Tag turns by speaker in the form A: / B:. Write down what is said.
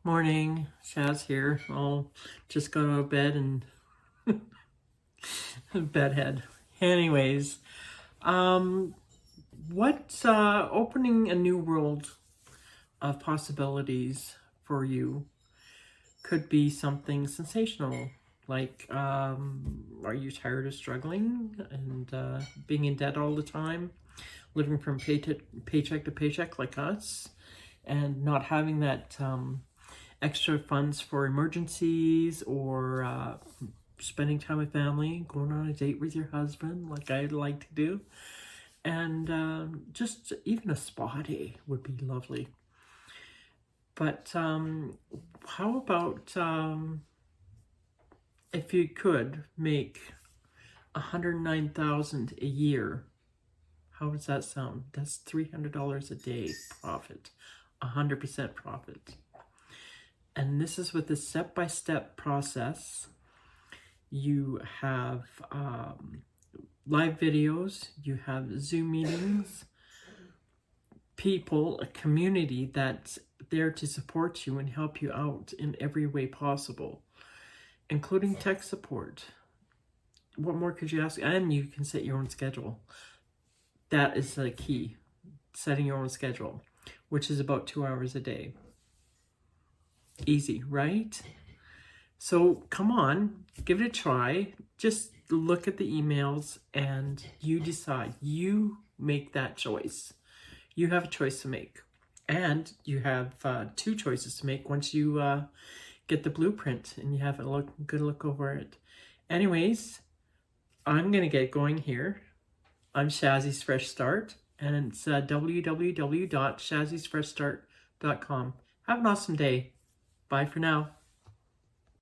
A: Morning, Shaz here. I'll just got out of bed and bedhead. Anyways, what's opening a new world of possibilities for you could be something sensational. Like, are you tired of struggling and being in debt all the time, living from paycheck to paycheck like us, and not having that extra funds for emergencies or spending time with family, going on a date with your husband like I'd like to do, and just even a spa day would be lovely. But how about if you could make $109,000 a year? How does that sound? That's $300 a day profit, 100% profit. And this is with a step-by-step process. You have live videos, you have Zoom meetings, people, a community that's there to support you and help you out in every way possible, including tech support. What more could you ask? And you can set your own schedule. That is the key, setting your own schedule, which is about 2 hours a day. Easy, right? So come on, give it a try. Just look at the emails and you decide. You make that choice. You have a choice to make. And you have two choices to make once you get the blueprint and you have a good look over it. Anyways, I'm going to get going here. I'm Shazzy's Fresh Start, and it's www.shazzysfreshstart.com. Have an awesome day. Bye for now.